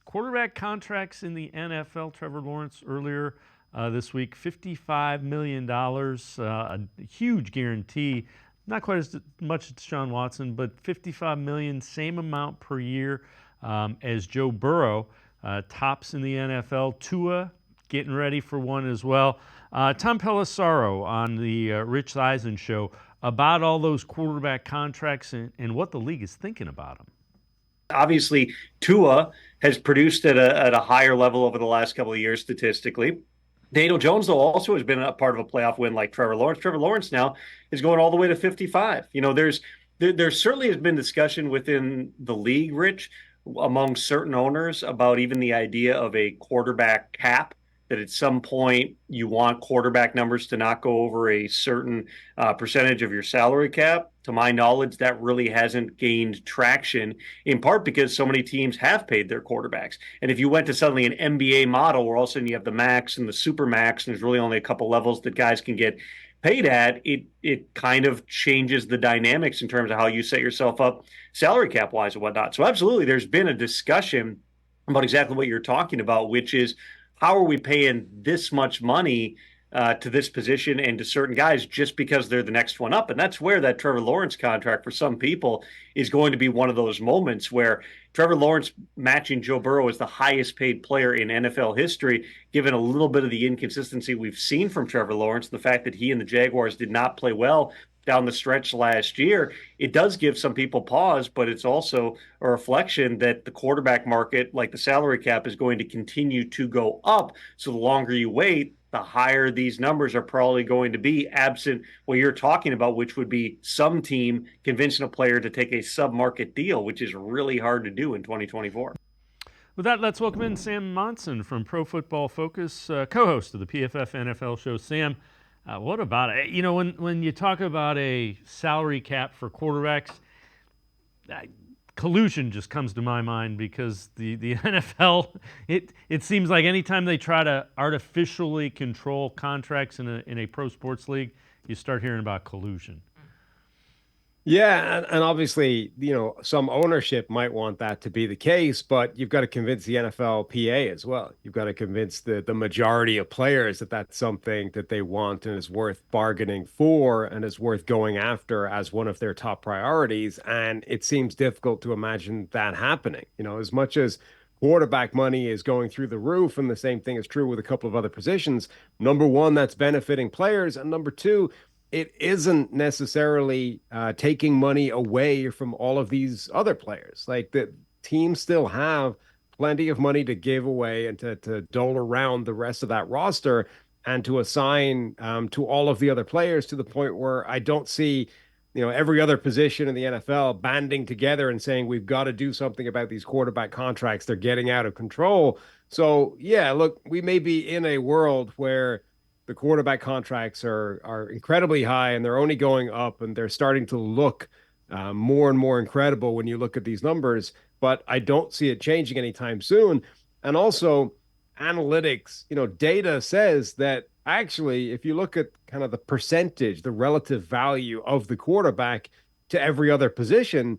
quarterback contracts in the NFL. Trevor Lawrence earlier this week, $55 million, a huge guarantee. Not quite as much as Deshaun Watson, but $55 million, same amount per year as Joe Burrow, tops in the NFL. Tua getting ready for one as well. Tom Pelissero on the Rich Eisen show about all those quarterback contracts and what the league is thinking about them. Obviously, Tua has produced at a higher level over the last couple of years statistically. Daniel Jones, though, also has been a part of a playoff win like Trevor Lawrence. Trevor Lawrence now is going all the way to 55. There certainly has been discussion within the league, Rich, among certain owners about even the idea of a quarterback cap, that at some point you want quarterback numbers to not go over a certain percentage of your salary cap. To my knowledge, that really hasn't gained traction, in part because so many teams have paid their quarterbacks. And if you went to suddenly an NBA model where all of a sudden you have the max and the super max, and there's really only a couple levels that guys can get paid at, it kind of changes the dynamics in terms of how you set yourself up salary cap wise and whatnot. So absolutely, there's been a discussion about exactly what you're talking about, which is, how are we paying this much money to this position and to certain guys just because they're the next one up? And that's where that Trevor Lawrence contract for some people is going to be one of those moments where Trevor Lawrence matching Joe Burrow as the highest paid player in NFL history, given a little bit of the inconsistency we've seen from Trevor Lawrence, the fact that he and the Jaguars did not play well down the stretch last year, it does give some people pause, but it's also a reflection that the quarterback market, like the salary cap, is going to continue to go up. So the longer you wait, the higher these numbers are probably going to be, absent what you're talking about, which would be some team convincing a player to take a sub-market deal, which is really hard to do in 2024. With that, let's welcome in Sam Monson from Pro Football Focus, co-host of the PFF NFL show. Sam, what about it? You know, when you talk about a salary cap for quarterbacks, collusion just comes to my mind, because the NFL, it seems like anytime they try to artificially control contracts in a pro sports league, you start hearing about collusion. Yeah, and obviously, some ownership might want that to be the case, but you've got to convince the NFLPA as well. You've got to convince the majority of players that that's something that they want and is worth bargaining for and is worth going after as one of their top priorities. And it seems difficult to imagine that happening. As much as quarterback money is going through the roof, and the same thing is true with a couple of other positions. Number one, that's benefiting players, and number two, it isn't necessarily taking money away from all of these other players. Like, the teams still have plenty of money to give away and to dole around the rest of that roster and to assign to all of the other players, to the point where I don't see, every other position in the NFL banding together and saying, we've got to do something about these quarterback contracts. They're getting out of control. So, yeah, look, we may be in a world where the quarterback contracts are incredibly high, and they're only going up, and they're starting to look more and more incredible when you look at these numbers. But I don't see it changing anytime soon. And also, analytics, data says that actually, if you look at kind of the percentage, the relative value of the quarterback to every other position,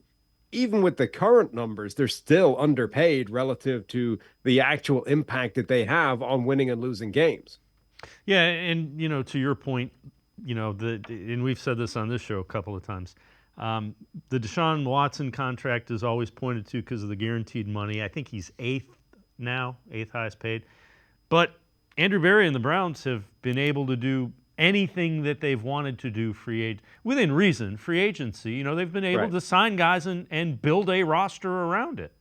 even with the current numbers, they're still underpaid relative to the actual impact that they have on winning and losing games. Yeah, and to your point, and we've said this on this show a couple of times, the Deshaun Watson contract is always pointed to because of the guaranteed money. I think he's eighth highest paid. But Andrew Berry and the Browns have been able to do anything that they've wanted to do within reason, free agency. They've been able to sign guys and build a roster around it.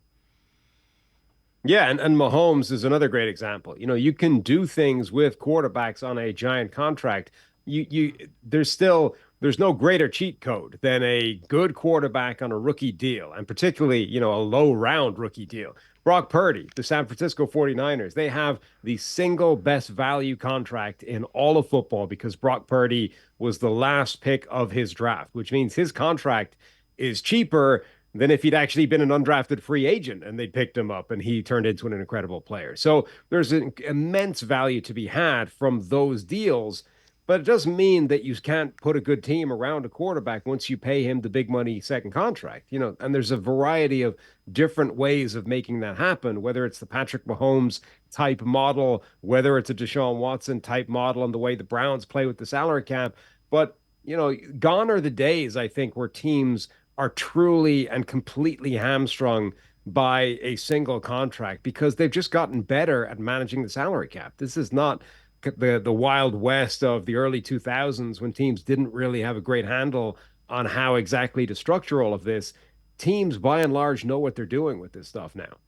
Yeah, and Mahomes is another great example. You can do things with quarterbacks on a giant contract. There's no greater cheat code than a good quarterback on a rookie deal, and particularly, a low round rookie deal. Brock Purdy, the San Francisco 49ers, they have the single best value contract in all of football because Brock Purdy was the last pick of his draft, which means his contract is cheaper than if he'd actually been an undrafted free agent and they'd picked him up and he turned into an incredible player. So there's an immense value to be had from those deals. But it doesn't mean that you can't put a good team around a quarterback once you pay him the big money second contract. And there's a variety of different ways of making that happen, whether it's the Patrick Mahomes type model, whether it's a Deshaun Watson type model, and the way the Browns play with the salary cap. But, gone are the days, I think, where teams are truly and completely hamstrung by a single contract because they've just gotten better at managing the salary cap. This is not the wild west of the early 2000s when teams didn't really have a great handle on how exactly to structure all of this. Teams by and large know what they're doing with this stuff now.